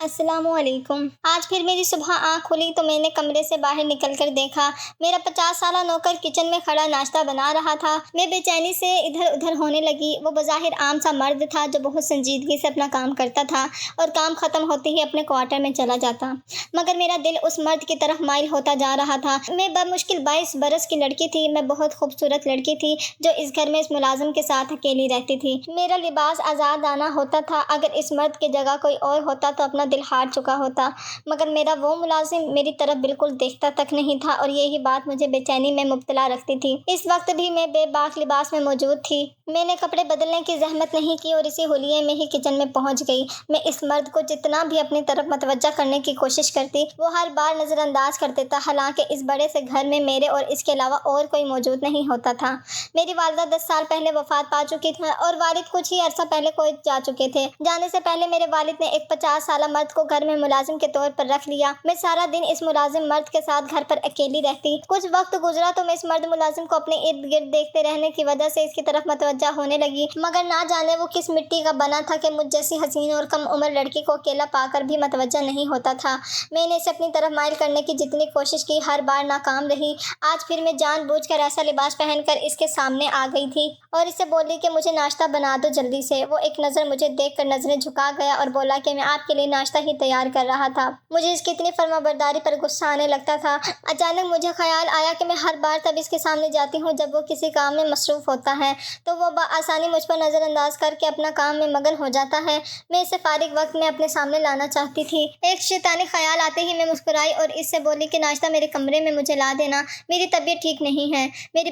السلام علیکم۔ آج پھر میری صبح آنکھ کھلی تو میں نے کمرے سے باہر نکل کر دیکھا میرا 50 سالہ نوکر کچن میں کھڑا ناشتہ بنا رہا تھا۔ میں بے چینی سے ادھر ادھر ہونے لگی۔ وہ بظاہر عام سا مرد تھا جو بہت سنجیدگی سے اپنا کام کرتا تھا اور کام ختم ہوتے ہی اپنے کوارٹر میں چلا جاتا، مگر میرا دل اس مرد کی طرف مائل ہوتا جا رہا تھا۔ میں بمشکل 22 برس کی لڑکی تھی۔ میں بہت خوبصورت لڑکی تھی جو اس گھر میں اس ملازم کے ساتھ اکیلی رہتی تھی۔ میرا لباس آزادانہ ہوتا تھا۔ اگر اس مرد کی جگہ کوئی اور ہوتا تو اپنا دل ہار چکا ہوتا، مگر میرا وہ ملازم میری طرف بالکل دیکھتا تک نہیں تھا اور یہی بات مجھے بے چینی میں مبتلا رکھتی تھی۔ اس وقت بھی میں بے باک لباس میں موجود تھی۔ میں نے کپڑے بدلنے کی زحمت نہیں کی اور اسی حلیے میں ہی کچن میں پہنچ گئی۔ میں اس مرد کو جتنا بھی اپنی طرف متوجہ کرنے کی کوشش کرتی وہ ہر بار نظر انداز کر دیتا، حالانکہ اس بڑے سے گھر میں میرے اور اس کے علاوہ اور کوئی موجود نہیں ہوتا تھا۔ میری والدہ 10 سال پہلے وفات پا چکی تھی اور والد کچھ ہی عرصہ پہلے کویت جا چکے تھے۔ جانے سے پہلے میرے والد نے ایک 50 سالہ مرد کو گھر میں ملازم کے طور پر رکھ لیا۔ میں سارا دن اس ملازم مرد کے ساتھ گھر پر اکیلی رہتی۔ کچھ وقت گزرا تو میں اس مرد ملازم کو اپنے ارد گرد دیکھتے رہنے کی وجہ سے اس کی طرف متوجہ ہونے لگی، مگر نہ جانے وہ کس مٹی کا بنا تھا کہ مجھ جیسی حسین اور کم عمر لڑکی کو اکیلا پا کر بھی متوجہ نہیں ہوتا تھا۔ میں نے اسے اپنی طرف مائل کرنے کی جتنی کوشش کی ہر بار ناکام رہی۔ آج پھر میں جان بوجھ کر ایسا لباس پہن کر اس کے سامنے آ گئی تھی اور اسے بولی کہ مجھے ناشتہ بنا دو جلدی سے۔ وہ ایک نظر مجھے دیکھ کر نظریں جھکا گیا اور بولا کہ میں آپ کے لیے ناشتہ ہی تیار کر رہا تھا۔ مجھے اس کی اتنی فرما برداری پر غصہ آنے لگتا تھا۔ اچانک مجھے خیال آیا کہ میں ہر بار تب اس کے سامنے جاتی ہوں جب وہ کسی کام میں مصروف ہوتا ہے، تو وہ بآسانی مجھ پر نظر انداز کر کے اپنا کام میں مگن ہو جاتا ہے۔ میں اسے فارغ وقت میں اپنے سامنے لانا چاہتی تھی۔ ایک شیطانی خیال آتے ہی میں مسکرائی اور اس سے بولی کہ ناشتہ میرے کمرے میں مجھے لا دینا، میری طبیعت ٹھیک نہیں ہے۔ میری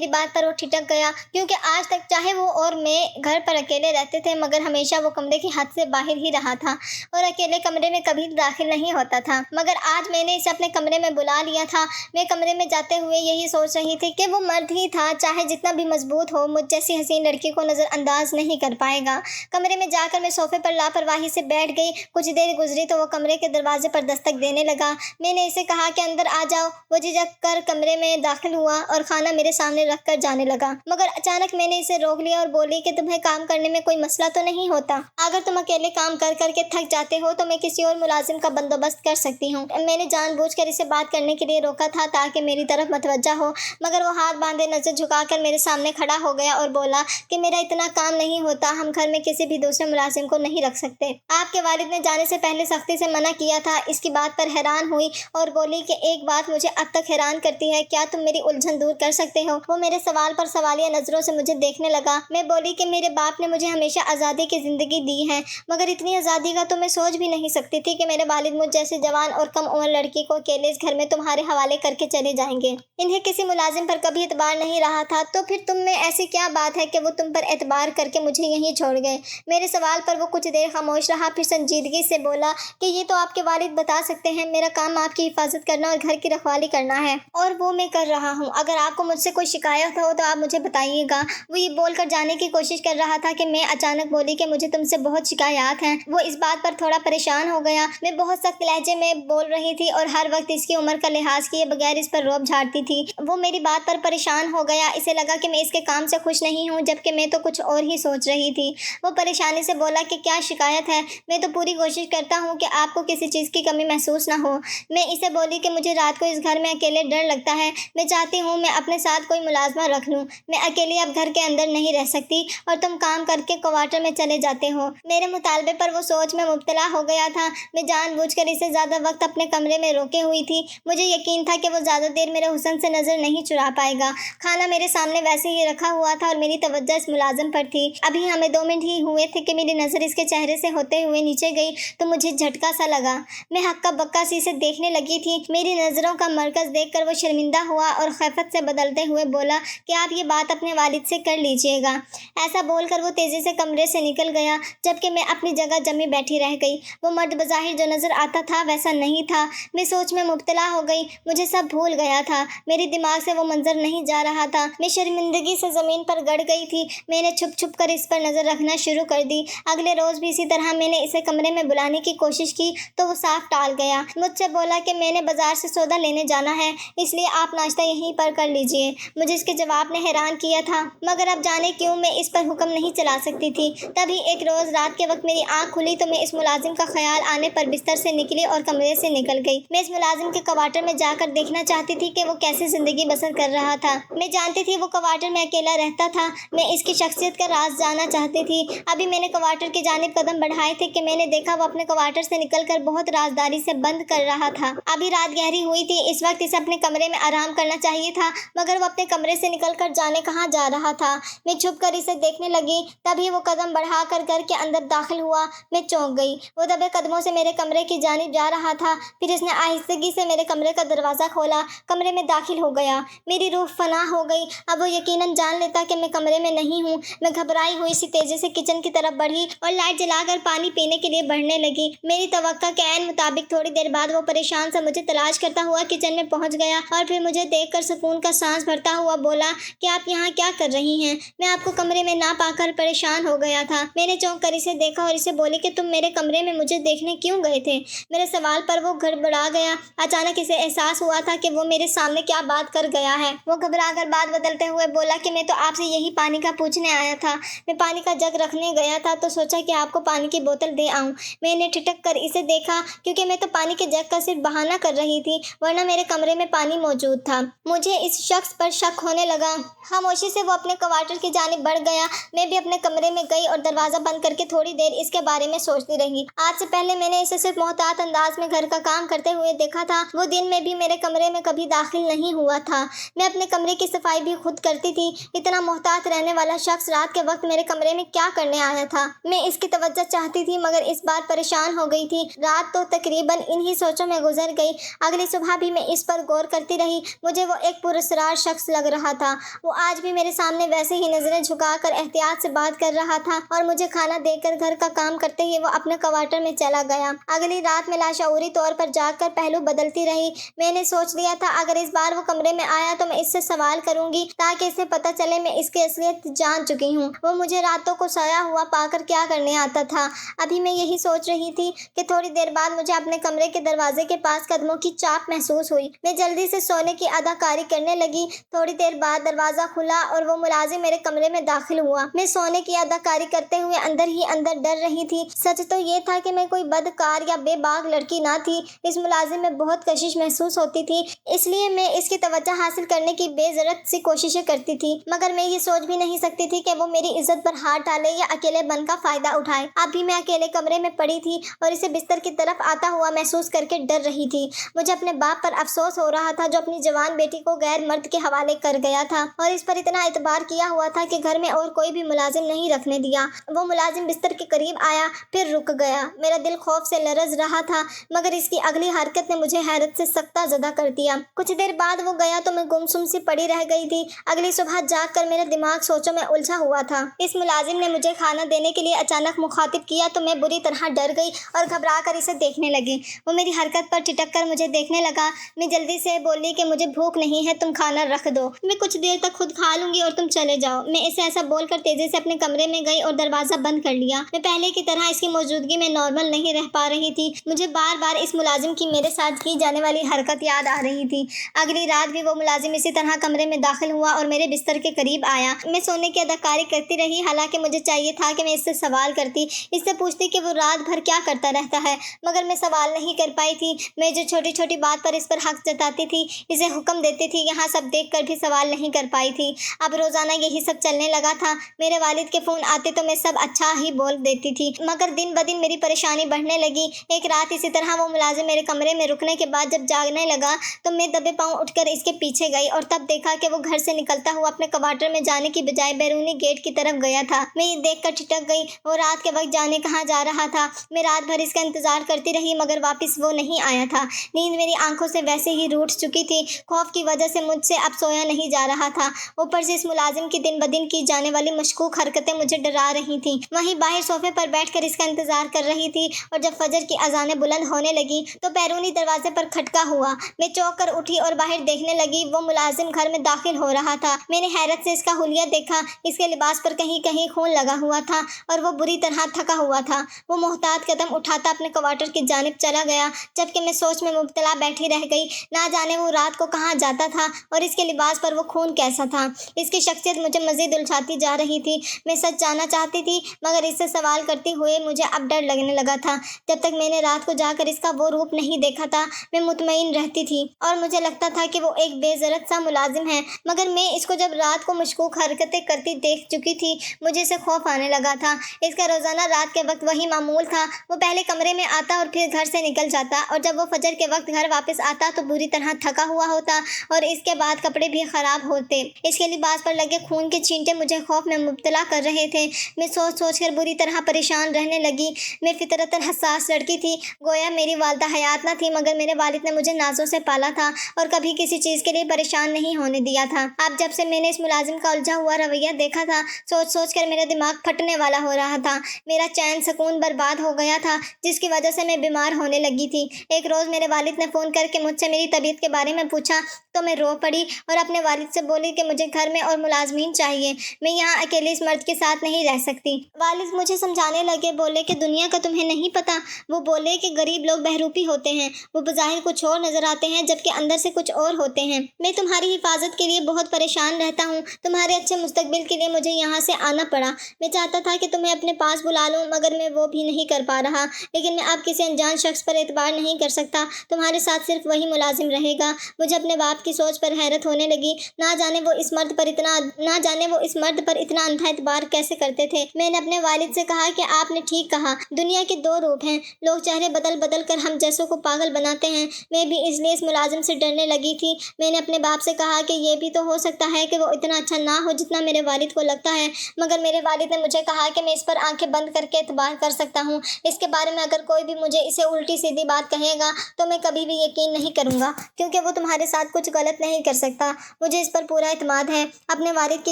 بات پر وہ ٹھٹک گیا، کیونکہ آج تک چاہے وہ اور میں گھر پر اکیلے رہتے تھے مگر ہمیشہ وہ کمرے کی حد سے باہر ہی رہا تھا اور اکیلے کمرے میں کبھی داخل نہیں ہوتا تھا، مگر آج میں نے اسے اپنے کمرے میں بلا لیا تھا۔ میں کمرے میں جاتے ہوئے یہی سوچ رہی تھی کہ وہ مرد ہی تھا، چاہے جتنا بھی مضبوط ہو، مجھ جیسی حسین لڑکی کو نظر انداز نہیں کر پائے گا۔ کمرے میں جا کر میں صوفے پر لاپرواہی سے بیٹھ گئی۔ کچھ دیر گزری تو وہ کمرے کے دروازے پر دستک دینے لگا۔ میں نے اسے کہا کہ اندر آ جاؤ۔ وہ جھجک کر کمرے میں داخل ہوا اور کھانا میرے سامنے رکھ کر جانے لگا، مگر اچانک میں نے اسے روک لیا اور بولی کہ تمہیں کام کرنے میں کوئی مسئلہ تو نہیں ہوتا؟ اگر تم اکیلے کام کر کر کے تھک جاتے ہو تو میں کسی اور ملازم کا بندوبست کر سکتی ہوں۔ میں نے جان بوجھ کر اسے بات کرنے کے لیے روکا تھا تاکہ میری طرف متوجہ ہو، مگر وہ ہاتھ باندھے نظر جھکا کر میرے سامنے کھڑا ہو گیا اور بولا کہ میرا اتنا کام نہیں ہوتا، ہم گھر میں کسی بھی دوسرے ملازم کو نہیں رکھ سکتے۔ آپ کے والد نے جانے سے پہلے سختی سے منع کیا تھا۔ اس کی بات پر حیران ہوئی اور بولی کہ ایک بات مجھے اب تک حیران کرتی ہے، کیا تم میری الجھن دور کر سکتے ہو؟ وہ میرے سوال پر سوالیہ نظروں سے مجھے دیکھنے لگا۔ میں بولی کہ میرے باپ نے مجھے ہمیشہ آزادی کی زندگی دی ہے، مگر اتنی آزادی کا تو میں سوچ بھی نہیں سکتی تھی کہ میرے والد مجھ جیسے جوان اور کم عمر لڑکی کو اکیلے اس گھر میں تمہارے حوالے کر کے چلے جائیں گے۔ انہیں کسی ملازم پر کبھی اعتبار نہیں رہا تھا، تو پھر تم میں ایسی کیا بات ہے کہ وہ تم پر اعتبار کر کے مجھے یہیں چھوڑ گئے؟ میرے سوال پر وہ کچھ دیر خاموش رہا، پھر سنجیدگی سے بولا کہ یہ تو آپ کے والد بتا سکتے ہیں، میرا کام آپ کی حفاظت کرنا اور گھر کی رکھوالی کرنا ہے، اور وہ میں کر رہا ہوں۔ اگر آپ کو مجھ سے کوئی شکایت ہو تو آپ مجھے بتائیے گا۔ وہ یہ بول کر جانے کی کوشش کر رہا تھا کہ میں اچانک بولی کہ مجھے تم سے بہت شکایات ہیں۔ وہ اس بات پر تھوڑا پریشان ہو گیا۔ میں بہت سخت لہجے میں بول رہی تھی اور ہر وقت اس کی عمر کا لحاظ کیے بغیر اس پر رعب جھاڑتی تھی۔ وہ میری بات پر پریشان ہو گیا۔ اسے لگا کہ میں اس کے کام سے خوش نہیں ہوں، جبکہ میں تو کچھ اور ہی سوچ رہی تھی۔ وہ پریشانی سے بولا کہ کیا شکایت ہے؟ میں تو پوری کوشش کرتا ہوں کہ آپ کو کسی چیز کی کمی محسوس نہ ہو۔ میں اسے بولی کہ مجھے رات کو اس گھر میں اکیلے ڈر لگتا ہے۔ میں چاہتی ہوں میں اپنے ساتھ کوئی ملازمہ رکھ لوں۔ میں اکیلی اب گھر کے اندر نہیں رہ سکتی اور تم کام کر کے کوارٹر میں چلے جاتے ہو۔ میرے مطالبے پر وہ سوچ میں مبتلا ہو گیا تھا۔ میں جان بوجھ کر اسے زیادہ وقت اپنے کمرے میں روکے ہوئی تھی۔ مجھے یقین تھا کہ وہ زیادہ دیر میرے حسن سے نظر نہیں چرا پائے گا۔ کھانا میرے سامنے ویسے ہی رکھا ہوا تھا اور میری توجہ اس ملازم پر تھی۔ ابھی ہمیں 2 منٹ ہی ہوئے تھے کہ میری نظر اس کے چہرے سے ہوتے ہوئے نیچے گئی تو مجھے جھٹکا سا لگا۔ میں ہکا بکا سی اسے دیکھنے لگی تھی۔ میری نظروں کا مرکز دیکھ کر وہ شرمندہ ہوا اور خیفت سے بدلتے ہوئے بولا کہ آپ یہ بات اپنے والد سے کر لیجیے گا۔ ایسا بول کر وہ تیزی سے کمرے سے نکل گیا، جبکہ میں اپنی جگہ جمی بیٹھی رہ گئی۔ وہ مرد بظاہر جو نظر آتا تھا ویسا نہیں تھا۔ میں سوچ میں مبتلا ہو گئی۔ مجھے سب بھول گیا تھا۔ میرے دماغ سے وہ منظر نہیں جا رہا تھا۔ میں شرمندگی سے زمین پر گڑ گئی تھی۔ میں نے چھپ چھپ کر اس پر نظر رکھنا شروع کر دی۔ اگلے روز بھی اسی طرح میں نے اسے کمرے میں بلانے کی کوشش کی تو وہ صاف ٹال گیا۔ مجھ سے بولا کہ میں نے بازار سے سودا لینے جانا ہے، اس لیے آپ ناشتہ یہیں پر کر لیجیے۔ مجھے اس کے جواب نے حیران کیا تھا، مگر اب جانے کیوں میں اس پر حکم نہیں چلا سکتی تھی۔ تبھی ایک روز رات کے وقت میری آنکھ کھلی تو میں اس ملازم کا خیال آنے پر بستر سے نکلی اور کمرے سے نکل گئی۔ میں اس ملازم کے کوارٹر میں جا کر دیکھنا چاہتی تھی کہ وہ کیسے زندگی بسر کر رہا تھا۔ میں جانتی تھی وہ کوارٹر میں اکیلا رہتا تھا۔ میں اس کی شخصیت کا راز جاننا چاہتی تھی۔ ابھی میں نے کوارٹر کی جانب قدم بڑھائے تھے کہ میں نے دیکھا وہ اپنے کوارٹر سے نکل کر بہت رازداری سے بند کر رہا تھا۔ ابھی رات گہری ہوئی تھی، اس وقت اسے اپنے کمرے میں آرام کرنا چاہیے تھا، مگر وہ اپنے کمرے سے نکل کر جانے کہاں جا رہا تھا۔ میں چھپ کر اسے دیکھنے لگی، تبھی وہ قدم بڑھا کر گھر کے اندر داخل ہوا۔ میں چونک گئی۔ وہ دبے قدموں سے میرے کمرے کی جانب جا رہا تھا، پھر اس نے آہستگی سے میرے کمرے کا دروازہ کھولا، کمرے میں داخل ہو گیا۔ میری روح فنا ہو گئی۔ اب وہ یقیناً جان لیتا کہ میں کمرے میں نہیں ہوں۔ میں گھبرائی ہوئی سی تیزی سے کچن کی طرف بڑھی اور لائٹ جلا کر پانی پینے کے لیے بڑھنے لگی۔ میری توقع کے عین مطابق تھوڑی دیر بعد وہ پریشان سا مجھے تلاش کرتا ہوا کچن میں پہنچ گیا اور پھر مجھے دیکھ کر سکون کا سانس بھرتا ہوا بولا کہ آپ یہاں کیا کر رہی ہیں؟ میں آپ کو کمرے میں نہ پا کر پریشان ہو گیا تھا۔ میں نے چونک کر اسے دیکھا اور اسے بولی کہ تم میرے کمرے میں مجھے دیکھنے کیوں گئے تھے؟ میرے سوال پر وہ گڑبڑا گیا۔ اچانک اسے احساس ہوا تھا کہ وہ میرے سامنے کیا بات کر گیا ہے۔ وہ گھبرا کر بات بدلتے ہوئے بولا کہ میں تو آپ سے یہی پانی کا پوچھنے آیا تھا۔ میں پانی کا جگ رکھنے گیا تھا تو سوچا کہ آپ کو پانی کی بوتل دے آؤں۔ میں نے ٹھٹک کر اسے دیکھا کیونکہ میں تو پانی کے جگ کا صرف بہانہ کر رہی تھی، ورنہ میرے کمرے میں پانی موجود تھا۔ مجھے اس شخص پر شک ہونے لگا۔ خاموشی سے وہ اپنے کوارٹر کی جانب بڑھ گیا۔ میں بھی اپنے کمرے میں گئی اور دروازہ بند کر کے تھوڑی دیر اس کے بارے میں سوچتی رہی۔ آج سے پہلے میں نے اسے صرف محتاط انداز میں گھر کا کام کرتے ہوئے دیکھا تھا۔ وہ دن میں بھی میرے کمرے میں کبھی داخل نہیں ہوا تھا۔ میں اپنے کمرے کی صفائی بھی خود کرتی تھی۔ اتنا محتاط رہنے والا شخص رات کے وقت میرے کمرے میں کیا کرنے آیا تھا؟ میں اس کی توجہ چاہتی تھی مگر اس بار پریشان ہو گئی تھی۔ رات تو تقریباً انہی سوچوں میں گزر گئی۔ اگلی صبح بھی میں اس پر غور کرتی رہی۔ مجھے وہ ایک پراسرار شخص لگ رہا تھا۔ وہ آج بھی میرے سامنے ویسے ہی نظریں جھکا کر احتیاط سے بات کر رہا تھا اور مجھے کھانا دے کر گھر کا کام کرتے ہی وہ اپنے کوارٹر میں چلا گیا۔ اگلی رات میں لاشعوری طور پر جاگ کر پہلو بدلتی رہی۔ میں نے سوچ لیا تھا اگر اس بار وہ کمرے میں آیا تو میں اس سے سوال کروں گی تاکہ اسے پتہ چلے میں اس کی اصلیت جان چکی ہوں۔ وہ مجھے راتوں کو سویا ہوا پا کر کیا کرنے آتا تھا؟ ابھی میں یہی سوچ رہی تھی کہ تھوڑی دیر بعد مجھے اپنے کمرے کے دروازے کے پاس قدموں کی چاپ محسوس ہوئی۔ میں جلدی سے سونے کی اداکاری کرنے لگی۔ تھوڑی دیر بعد دروازہ کھلا اور وہ ملازم میرے کمرے میں داخل ہوا۔ میں سونے کی اداکاری کرتے ہوئے اندر ہی اندر ڈر رہی تھی۔ سچ تو یہ تھا کہ میں کوئی بدکار یا بے باک لڑکی نہ تھی۔ اس ملازم میں بہت کشش محسوس ہوتی تھی، اس لیے میں اس کی توجہ حاصل کرنے کی بے ضرورت سی کوششیں کرتی تھی، مگر میں یہ سوچ بھی نہیں سکتی تھی کہ وہ میری عزت پر ہاتھ ڈالے یا اکیلے بن کا فائدہ اٹھائے۔ اب بھی میں اکیلے کمرے میں پڑی تھی اور اسے بستر کی طرف آتا ہوا محسوس کر کے ڈر رہی تھی۔ مجھے اپنے باپ پر افسوس ہو رہا تھا جو اپنی جوان بیٹی کو غیر مرد کے حوالے کر گیا تھا اور اس پر اتنا اعتبار کیا ہوا تھا کہ گھر میں اور کوئی بھی ملازم نہیں رکھنے دیا۔ وہ ملازم بستر کے قریب آیا، پھر رک گیا۔ میرا دل خوف سے لرز رہا تھا مگر اس کی اگلی حرکت نے مجھے حیرت سے سکتہ زدہ کر دیا۔ کچھ دیر بعد وہ گیا تو میں گمسم سی پڑی رہ گئی تھی۔ اگلی صبح جاگ کر میرا دماغ سوچوں میں الجھا ہوا تھا۔ اس ملازم نے مجھے کھانا دینے کے لیے اچانک مخاطب کیا تو میں بری طرح ڈر گئی اور گھبرا کر اسے دیکھنے لگی۔ وہ میری حرکت پر ٹھٹک کر مجھے دیکھنے لگا۔ میں جلدی سے بولی کہ مجھے بھوک نہیں ہے، تم کھانا رکھ دو، میں کچھ دیر تک خود کھا لوں گی اور تم چلے جاؤ۔ میں اسے ایسا بول کر تیزی سے اپنے کمرے میں گئی اور دروازہ بند کر لیا۔ میں پہلے کی طرح اس کی موجودگی میں نارمل نہیں رہ پا رہی تھی۔ مجھے بار بار اس ملازم کی میرے ساتھ کی جانے والی حرکت یاد آ رہی تھی۔ اگلی رات بھی وہ ملازم اسی طرح کمرے میں داخل ہوا اور میرے بستر کے قریب آیا۔ میں سونے کی اداکاری کرتی رہی، حالانکہ مجھے چاہیے تھا کہ میں اس سے سوال کرتی، اس سے پوچھتی کہ وہ رات بھر کیا کرتا رہتا ہے، مگر میں سوال نہیں کر پائی تھی۔ میں جو چھوٹی چھوٹی بات پر اس پر حق جتاتی تھی، اسے حکم دیتی تھی، یہاں سب دیکھ کر بھی سوال نہیں کر پائی تھی۔ اب روزانہ یہی سب چلنے لگا تھا۔ میرے والد کے فون آتے تو میں سب اچھا ہی بول دیتی تھی، مگر دن بدن میری پریشانی بڑھنے لگی۔ ایک رات اسی طرح وہ ملازم میرے کمرے میں رکنے کے بعد جب جاگنے لگا تو میں دبے پاؤں اٹھ کر اس کے پیچھے گئی اور تب دیکھا کہ وہ گھر سے نکلتا ہوا اپنے کوارٹر میں جانے کی بجائے بیرونی گیٹ کی طرف گیا تھا۔ میں یہ دیکھ کر ٹھٹک گئی۔ وہ رات کے وقت جانے کہاں جا رہا تھا؟ میں رات بھر اس کا انتظار کرتی رہی مگر واپس وہ نہیں آیا تھا۔ نیند میری آنکھوں سے ویسے ہی روٹھ چکی تھی۔ خوف کی وجہ سے مجھ سے اب سویا نہیں جا رہا تھا۔ اوپر سے اس ملازم کی دن بدن کی جانے والی مشکوک حرکتیں مجھے ڈرا رہی تھیں۔ وہیں باہر صوفے پر بیٹھ کر اس کا انتظار کر رہی تھی اور جب فجر کی اذانیں بلند ہونے لگی تو بیرونی دروازے پر کھٹکا ہوا۔ میں چونک کر اٹھی اور باہر دیکھنے لگی۔ وہ ملازم گھر میں داخل ہو رہا تھا۔ میں نے حیرت سے اس کا حلیہ دیکھا۔ اس کے لباس پر کہیں کہیں خون لگا ہوا تھا اور وہ بری طرح تھکا ہوا تھا۔ وہ محتاط قدم اٹھاتا اپنے کوارٹر کی جانب چلا گیا جبکہ میں سوچ میں مبتلا بیٹھی رہ گئی۔ نہ جانے وہ رات کو کہاں جاتا تھا اور اس کے لباس پر وہ خون کیسا تھا؟ اس کی شخصیت مجھے مزید الجھاتی جا رہی تھی۔ میں سچ جاننا چاہتی تھی مگر اس سے سوال کرتے ہوئے مجھے اب اب ڈر لگنے لگا تھا۔ جب تک میں نے رات کو جا کر اس کا وہ روپ نہیں دیکھا تھا میں مطمئن رہتی تھی اور مجھے لگتا تھا کہ وہ ایک بے ضرورت سا ملازم ہے، مگر میں اس کو جب رات کو مشکوک حرکتیں کرتی دیکھ چکی تھی مجھے اسے خوف آنے لگا تھا۔ اس کا روزانہ رات کے وقت وہی معمول تھا، وہ پہلے کمرے میں آتا اور پھر گھر سے نکل جاتا، اور جب وہ فجر کے وقت گھر واپس آتا تو بری طرح تھکا ہوا ہوتا اور اس کے بعد کپڑے بھی خراب ہوتے۔ اس کے لباس پر لگے خون کے چھینٹے مجھے خوف میں مبتلا کر رہے تھے۔ میں سوچ سوچ کر بری طرح پریشان رہنے لگی۔ میں فطرتاً حساس لڑکی تھی، گویا میری والدہ حیات نہ تھی، مگر میرے والد نے مجھے نازوں سے پالا تھا اور کبھی کسی چیز کے لیے پریشان نہیں ہونے دیا تھا۔ اب جب سے میں نے اس ملازم کا الجھا ہوا رویہ دیکھا تھا سوچ سوچ کر میرا دماغ پھٹنے والا ہو رہا تھا۔ میرا چین سکون برباد ہو گیا تھا جس کی وجہ سے میں بیمار ہونے لگی تھی۔ ایک روز میرے والد نے فون کر کے مجھ سے میری طبیعت کے بارے میں پوچھا تو میں رو پڑی اور اپنے والد سے بولی کہ مجھے گھر میں اور ملازمین چاہیے، میں یہاں اکیلے اس مرد کے ساتھ نہیں رہ سکتی۔ والد مجھے سمجھانے لگے، بولے کہ دنیا کا تمہیں نہیں پتہ۔ وہ بولے کہ غریب لوگ بہروپی ہوتے ہیں، وہ بظاہر کچھ اور نظر آتے ہیں جبکہ اندر سے کچھ اور ہوتے ہیں۔ میں تمہاری حفاظت کے لیے بہت پریشان رہتا ہوں، تمہارے اچھے مستقبل کے لیے مجھے یہاں سے آنا پڑا۔ میں چاہتا تھا کہ تمہیں اپنے پاس بلا لوں مگر میں وہ بھی نہیں کر پا رہا، لیکن میں اب کسی انجان شخص پر اعتبار نہیں کر سکتا، تمہارے ساتھ صرف وہی ملازم رہے گا۔ مجھے اپنے باپ کی سوچ پر حیرت ہونے لگی، نہ جانے وہ اس مرد پر اتنا اندھا اعتبار کیسے کرتے تھے۔ میں نے اپنے والد سے کہا کہ آپ نے ٹھیک کہا، دنیا کے دو روپ ہیں، لوگ چہرے بدل بدل کر ہم جیسوں کو پاگل بناتے ہیں۔ میں بھی اس لیے اس ملازم سے ڈرنے لگی تھی۔ میں نے اپنے باپ سے کہا کہ یہ بھی تو ہو سکتا ہے کہ وہ اتنا اچھا نہ ہو جتنا میرے والد کو لگتا ہے، مگر میرے والد نے مجھے کہا کہ میں اس پر آنکھیں بند کر کے اعتبار کر سکتا ہوں، اس کے بارے میں اگر کوئی بھی مجھے اسے الٹی سیدھی بات کہے گا تو میں کبھی بھی یقین نہیں کروں گا، کیونکہ وہ تمہارے ساتھ کچھ غلط نہیں کر سکتا۔ مجھے اس پر پورا اعتماد ہے۔ اپنے والد کی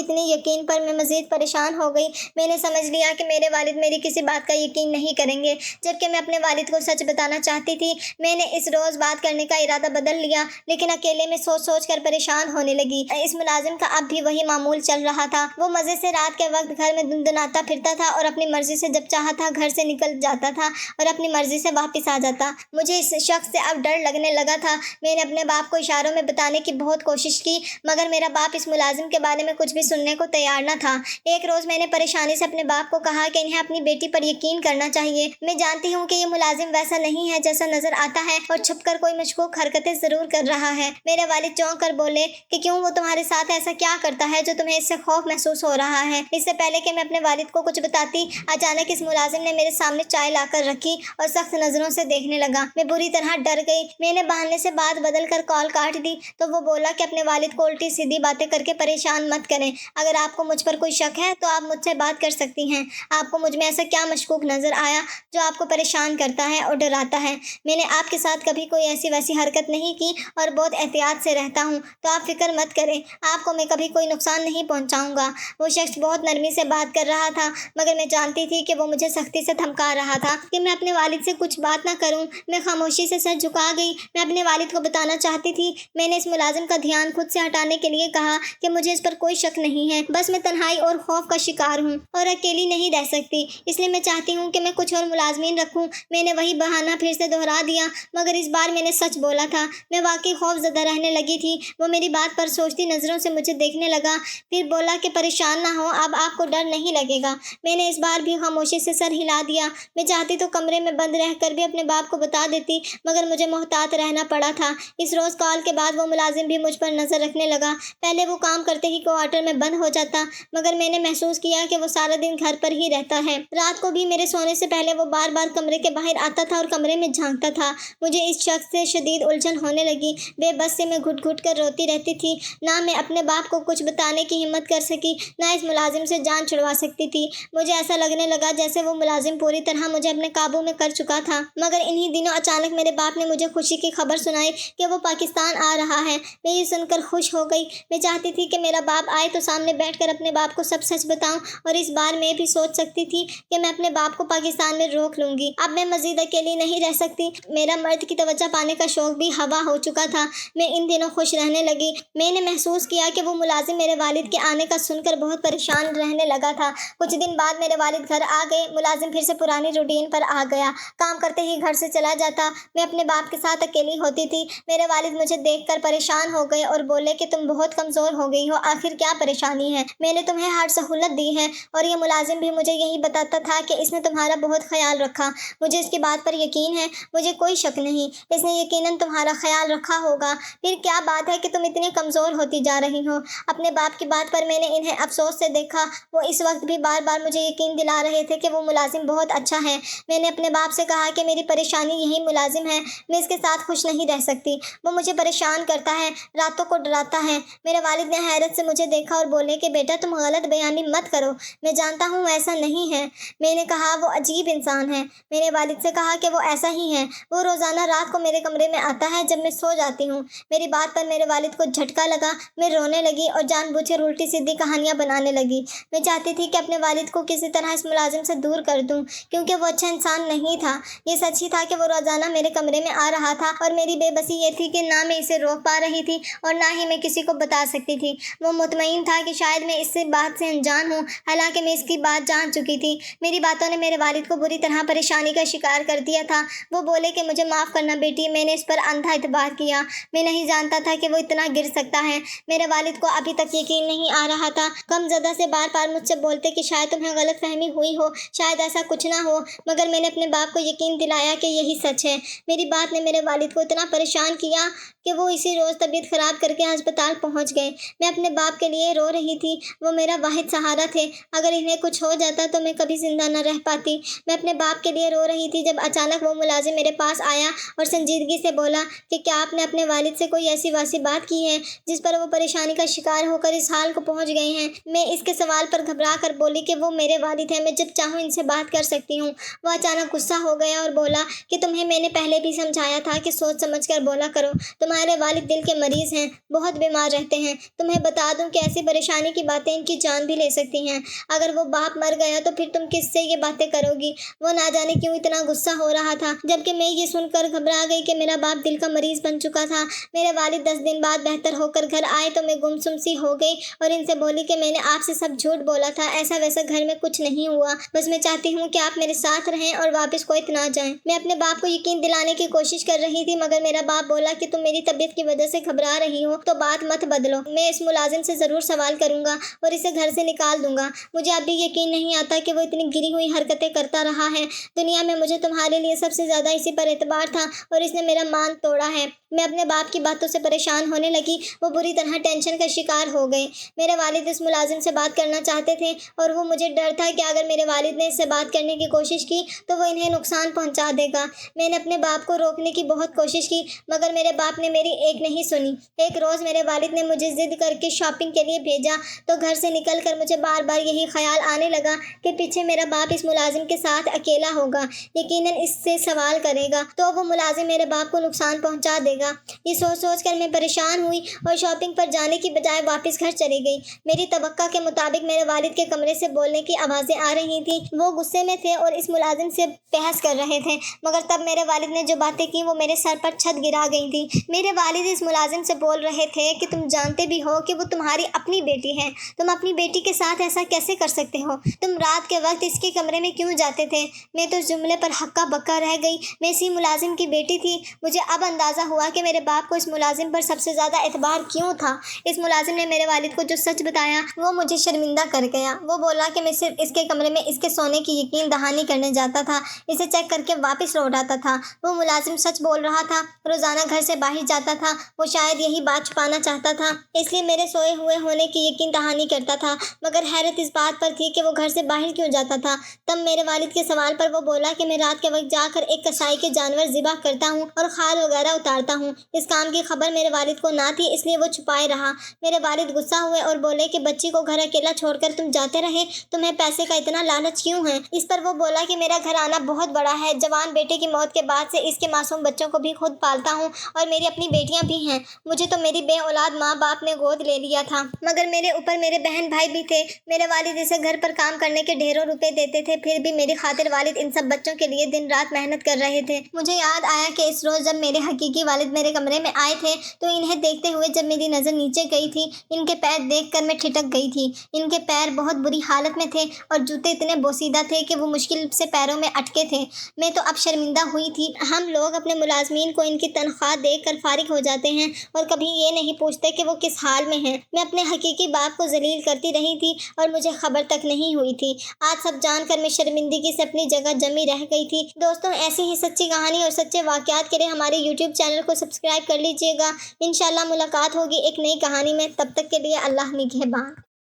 اتنی یقین پر میں مزید پریشان ہو گئی۔ میں نے سمجھ لیا کہ میرے والد میری کسی بات کا یقین نہیں کریں گے، جبکہ میں اپنے والد کو سچ بتانا چاہتی تھی۔ میں نے اس روز بات کرنے کا ارادہ بدل لیا، لیکن اکیلے میں سوچ سوچ کر پریشان ہونے لگی۔ اس ملازم کا اب بھی وہی معمول چل رہا تھا، وہ مزے سے رات کے وقت گھر میں دندناتا پھرتا تھا اور اپنی مرضی سے جب چاہا تھا گھر سے نکل جاتا تھا اور اپنی مرضی سے واپس آ جاتا۔ مجھے اس شخص سے اب ڈر لگنے لگا تھا۔ میں نے اپنے باپ کو اشاروں میں بتانے کی بہت کوشش کی، مگر میرا باپ اس ملازم کے بارے میں کچھ بھی سننے کو تیار نہ تھا۔ ایک روز میں نے پریشانی سے اپنے باپ کو کہا کہ انہیں اپنی بیٹی پر یقین کرنا چاہیے۔ میں جانتی ہوں کہ یہ ملازم ویسا نہیں ہے جیسا نظر آتا ہے اور چھپ کر کوئی مشکوک حرکتیں ضرور کر رہا ہے۔ میرے والد چونک کر بولے کہ کیوں، وہ تمہارے ساتھ ایسا کیا کرتا ہے جو تمہیں اس سے خوف محسوس ہو رہا ہے؟ اس سے پہلے کہ میں اپنے والد کو کچھ بتاتی اچانک اس ملازم نے میرے سامنے چائے لا کر رکھی اور سخت نظروں سے دیکھنے لگا۔ میں بری طرح ڈر گئی۔ میں نے بہانے سے بات بدل کر کال کاٹ دی تو وہ بولا کہ اپنے والد کو الٹی سیدھی باتیں کر کے پریشان مت کریں، اگر آپ کو مجھ پر کوئی شک ہے تو آپ مجھ سے بات کر سکتی ہیں۔ آپ کو مجھ میں ایسا کیا مشکوک نظر آیا جو آپ کو پریشان کرتا ہے اور ڈراتا ہے؟ میں نے آپ کے ساتھ کبھی کوئی ایسی ویسی حرکت نہیں کی اور بہت احتیاط سے رہتا ہوں، تو آپ فکر مت کریں، آپ کو میں کبھی کوئی نقصان نہیں پہنچاؤں گا۔ وہ شخص بہت نرمی سے بات کر رہا تھا، مگر میں جانتی تھی کہ وہ مجھے سختی سے دھمکا رہا تھا کہ میں اپنے والد سے کچھ بات نہ کروں۔ میں خاموشی سے سر جھکا گئی۔ میں اپنے والد کو بتانا چاہتی تھی۔ میں نے اس ملازم کا دھیان خود سے ہٹانے کے لیے کہا کہ مجھے اس پر کوئی شک نہیں ہے، بس میں تنہائی اور خوف کا شکار ہوں اور اکیلی نہیں رہ سکتی، اس لیے میں چاہتی ہوں کہ میں کچھ اور ملازمین رکھوں۔ میں نے وہی بہانہ پھر سے دہرا دیا، مگر اس بار میں نے سچ بولا تھا۔ میں واقعی خوف زدہ رہنے لگی تھی۔ وہ میری بات پر سوچتی نظروں سے مجھے دیکھنے لگا، پھر بولا کہ پریشان نہ ہو، اب آپ کو ڈر نہیں لگے گا۔ میں نے اس بار بھی خاموشی سے سر ہلا دیا۔ میں چاہتی تو کمرے میں بند رہ کر بھی اپنے باپ کو بتا دیتی، مگر مجھے محتاط رہنا پڑا تھا۔ اس روز کال کے بعد وہ ملازم بھی مجھ پر نظر رکھنے لگا۔ پہلے وہ کام کرتے ہی کوارٹر میں بند ہو جاتا، مگر میں نے محسوس کیا کہ وہ سارا دن گھر پر ہی رہتا ہے۔ رات کو بھی میرے سونے سے پہلے وہ بار بار کمرے کے باہر آتا تھا اور کمرے میں جھانکتا تھا۔ مجھے اس شخص سے شدید الجھن ہونے لگی۔ بے بس سے میں گھٹ گھٹ کر روتی رہتی تھی۔ نہ میں اپنے باپ کو کچھ بتانے کی ہمت کر سکی، نہ اس ملازم سے جان چھڑوا سکتی تھی۔ مجھے ایسا لگنے لگا جیسے وہ ملازم پوری طرح مجھے اپنے قابو میں کر چکا تھا۔ مگر انہی دنوں اچانک میرے باپ نے مجھے خوشی کی خبر سنائی کہ وہ پاکستان آ رہا ہے۔ میں یہ سن کر خوش ہو گئی۔ میں چاہتی تھی کہ میرا باپ آئے تو سامنے بیٹھ کر اپنے باپ کو سب سچ بتاؤں، اور اس بار میں بھی سوچ سکتی تھی کہ میں اپنے باپ کو پاکستان میں روک لوں گی۔ اب میں مزید اکیلی نہیں رہ سکتی۔ میرا مرد کی توجہ پانے کا شوق بھی ہوا ہو چکا تھا۔ میں ان دنوں خوش رہنے لگی۔ میں نے محسوس کیا کہ وہ ملازم میرے والد کے آنے کا سن کر بہت پریشان رہنے لگا تھا۔ کچھ دن بعد میرے والد گھر آ گئے۔ ملازم پھر سے پرانی روٹین پر آ گیا، کام کرتے ہی گھر سے چلا جاتا۔ میں اپنے باپ کے ساتھ اکیلی ہوتی تھی۔ میرے والد مجھے دیکھ کر پریشان ہو گئے اور بولے کہ تم بہت کمزور ہو گئی ہو، آخر کیا پریشانی ہے؟ میں نے تمہیں ہر سہولت دی ہے اور یہ ملازم بھی مجھے یہی بتاتا تھا کہ اس نے تمہارا بہت خیال رکھا۔ مجھے اس کی بات پر یقین ہے، مجھے کوئی شک نہیں، اس نے یقیناً تمہارا خیال رکھا ہوگا۔ پھر کیا بات ہے کہ تم اتنی کمزور ہوتی جا رہی ہو؟ اپنے باپ کی بات پر میں نے انہیں افسوس سے دیکھا۔ وہ اس وقت بھی بار بار مجھے یقین دلا رہے تھے کہ وہ ملازم بہت اچھا ہے۔ میں نے اپنے باپ سے کہا کہ میری پریشانی یہی ملازم ہے، میں اس کے ساتھ خوش نہیں رہ سکتی، وہ مجھے پریشان کرتا ہے، راتوں کو ڈراتا ہے۔ میرے والد نے حیرت سے مجھے دیکھا اور بولے کہ بیٹا تم غلط بیانی مت کرو، میں جانتا ہوں ایسا نہیں ہے۔ میں نے کہا وہ عجیب انسان ہے۔ میں نے والد سے کہا کہ وہ ایسا ہی ہے، وہ روزانہ رات کو میرے کمرے میں آتا ہے جب میں سو جاتی ہوں۔ میری بات پر میرے والد کو جھٹکا لگا، میں رونے لگی اور جان بوجھ کر الٹی سیدھی کہانیاں بنانے لگی۔ میں چاہتی تھی کہ اپنے والد کو کسی طرح اس ملازم سے دور کر دوں، کیونکہ وہ اچھا انسان نہیں تھا۔ یہ سچ ہی تھا کہ وہ روزانہ میرے کمرے میں آ رہا تھا اور میری بے بسی یہ تھی کہ نہ میں اسے روک پا رہی تھی اور نہ ہی میں کسی کو بتا سکتی تھی۔ وہ مطمئن تھا کہ شاید میں اس بات سے انجان ہوں، حالانکہ میں اس کی بات جان چکی تھی۔ میری باتوں نے میرے والد کو بری طرح پریشانی کا شکار کر دیا تھا۔ وہ بولے کہ مجھے معاف کرنا بیٹی، میں نے اس پر اندھا اعتبار کیا، میں نہیں جانتا تھا کہ وہ اتنا گر سکتا ہے۔ میرے والد کو ابھی تک یقین نہیں آ رہا تھا۔ غم زدہ سے بار بار مجھ سے بولتے کہ شاید تمہیں غلط فہمی ہوئی ہو، شاید ایسا کچھ نہ ہو، مگر میں نے اپنے باپ کو یقین دلایا کہ یہی سچ ہے۔ میری بات نے میرے والد کو اتنا پریشان کیا کہ وہ اسی روز طبیعت خراب کر کے ہسپتال پہنچ گئے۔ میں اپنے باپ کے لیے رو رہی تھی، وہ میرا واحد سہارا تھے، اگر انہیں کچھ ہو جاتا تو میں کبھی زندہ نہ رہ پاتی۔ میں اپنے باپ کے لیے رو رہی تھی جب اچانک وہ ملازم میرے پاس آیا اور سنجیدگی سے بولا کہ کیا آپ نے اپنے والد سے کوئی ایسی واسی بات کی ہے جس پر وہ پریشانی کا شکار ہو کر اس حال کو پہنچ گئے ہیں؟ میں اس کے سوال پر گھبرا کر بولی کہ وہ میرے والد ہیں، میں جب چاہوں ان سے بات کر سکتی ہوں۔ وہ اچانک غصہ ہو گیا اور بولا کہ تمہیں میں نے پہلے بھی سمجھایا تھا کہ سوچ سمجھ کر بولا کرو، تمہارے والد دل کے مریض ہیں، بہت بیمار رہتے ہیں۔ تمہیں بتا دوں کہ ایسی پریشانی کی باتیں ان کی جان بھی لے سکتی ہیں۔ اگر وہ باپ مر گیا تو پھر تم کس سے یہ باتیں کرو گی؟ وہ نہ جانے کیوں اتنا غصہ ہو رہا تھا، جبکہ میں یہ سن کر گھبرا گئی کہ میرا باپ دل کا مریض بن چکا تھا۔ میرے والد 10 دن بعد بہتر ہو کر گھر آئے تو میں گمسم سی ہو گئی اور ان سے بولی کہ میں نے آپ سے سب جھوٹ بولا تھا، ایسا ویسا گھر میں کچھ نہیں ہوا، بس میں چاہتی ہوں کہ آپ میرے ساتھ رہیں اور واپس کویت نہ جائیں۔ میں اپنے باپ کو یقین دلانے کی کوشش کر رہی تھی، مگر میرا باپ بولا کہ تم میری طبیعت کی وجہ سے گھبرا رہی ہو تو بات مت بدلو، میں اس ملازم سے ضرور سوال کروں گا اور اسے گھر سے نکال دوں گا۔ مجھے اب بھی یقین نہیں آتا کہ وہ اتنی گری ہوئی حرکتیں کرتا رہا ہے۔ دنیا میں مجھے تمہارے لیے سب سے زیادہ اسی پر اعتبار تھا اور اس نے میرا مان توڑا ہے۔ میں اپنے باپ کی باتوں سے پریشان ہونے لگی، وہ بری طرح ٹینشن کا شکار ہو گئے۔ میرے والد اس ملازم سے بات کرنا چاہتے تھے اور وہ مجھے ڈر تھا کہ اگر میرے والد نے اس سے بات کرنے کی کوشش کی تو وہ انہیں نقصان پہنچا دے گا۔ میں نے اپنے باپ کو روکنے کی بہت کوشش کی، مگر میرے باپ نے میری ایک نہیں سنی۔ ایک روز میرے والد نے مجھے ضد کر کے شاپنگ کے لیے بھیجا تو گھر سے نکل کر مجھے بار بار یہی خیال آنے لگا کہ پیچھے میرا باپ اس ملازم کے ساتھ اکیلا ہوگا، یقیناً اس سے سوال کرے گا تو وہ ملازم میرے باپ کو نقصان پہنچا دے گا۔ یہ سوچ سوچ کر میں پریشان ہوئی اور شاپنگ پر جانے کی بجائے واپس گھر چلی گئی۔ میری توقع کے مطابق میرے والد کے کمرے سے بولنے کی آوازیں آ رہی تھیں، وہ غصے میں تھے اور اس ملازم سے بحث کر رہے تھے، مگر تب میرے والد نے جو باتیں کی وہ میرے سر پر چھت گرا گئی تھیں۔ میرے والد اس ملازم سے بول رہے تھے کہ تم جانتے بھی ہو کہ وہ تمہاری اپنی بیٹی ہے، تم اپنی بیٹی کے ساتھ ایسا کیسے کر سکتے ہو؟ تم رات کے وقت اس کے کمرے میں کیوں جاتے تھے؟ میں تو اس جملے پر ہکا بکا رہ گئی، میں اسی ملازم کی بیٹی تھی۔ مجھے اب اندازہ ہوا کہ میرے باپ کو اس ملازم پر سب سے زیادہ اعتبار کیوں تھا۔ اس ملازم نے میرے والد کو جو سچ بتایا وہ مجھے شرمندہ کر گیا۔ وہ بولا کہ میں صرف اس کے کمرے میں اس کے سونے کی یقین دہانی کرنے جاتا تھا، اسے چیک کر کے واپس لوٹ آتا تھا۔ وہ ملازم سچ بول رہا تھا، روزانہ گھر سے باہر جاتا تھا، وہ شاید یہی بات چھپانا چاہتا تھا، اس لیے میرے سوئے ہوئے ہونے کی یقین دہانی کرتا تھا، مگر حیرت اس بات پر تھی کہ وہ گھر سے باہر کیوں جاتا تھا۔ تب میرے والد کے سوال پر وہ بولا کہ میں رات کے وقت جا کر ایک کسائی کے جانور ذبح کرتا ہوں اور خال وغیرہ اتارتا ہوں۔ اس کام کی خبر میرے والد کو نہ تھی، اس لیے وہ چھپائے رہا۔ میرے والد غصہ ہوئے اور بولے کہ بچی کو گھر اکیلا چھوڑ کر تم جاتے رہے، تمہیں پیسے کا اتنا لالچ کیوں ہے؟ اس پر وہ بولا کہ میرا گھرانہ بہت بڑا ہے، جوان بیٹے کی موت کے بعد سے اس کے معصوم بچوں کو بھی خود پالتا ہوں اور میری اپنی بیٹیاں بھی ہیں۔ مجھے تو میری بے اولاد ماں باپ نے گود لے لیا تھا، مگر میرے اوپر میرے بہن بھائی بھی تھے۔ میرے والد اسے گھر پر کام کرنے کے ڈھیروں روپے دیتے تھے، پھر بھی میری خاطر والد ان سب بچوں کے لیے دن رات محنت کر رہے تھے۔ مجھے یاد آیا کہ اس روز جب میرے حقیقی والد میرے کمرے میں آئے تھے تو انہیں دیکھتے ہوئے جب میری نظر نیچے گئی تھی، ان کے پیر دیکھ کر میں ٹھٹک گئی تھی۔ ان کے پیر بہت بری حالت میں تھے اور جوتے اتنے بوسیدہ تھے کہ وہ مشکل سے پیروں میں اٹکے تھے۔ میں تو اب شرمندہ ہوئی تھی۔ ہم لوگ اپنے ملازمین کو ان کی تنخواہ دے کر فارغ ہو جاتے کرتے ہیں اور کبھی یہ نہیں پوچھتے کہ وہ کس حال میں ہیں۔ میں اپنے حقیقی باپ کو ذلیل کرتی رہی تھی اور مجھے خبر تک نہیں ہوئی تھی۔ آج سب جان کر میں شرمندگی سے اپنی جگہ جمی رہ گئی تھی۔ دوستوں، ایسی ہی سچی کہانی اور سچے واقعات کے لیے ہمارے YouTube چینل کو سبسکرائب کر لیجئے گا۔ انشاءاللہ ملاقات ہوگی ایک نئی کہانی میں، تب تک کے لیے اللہ نگہبان۔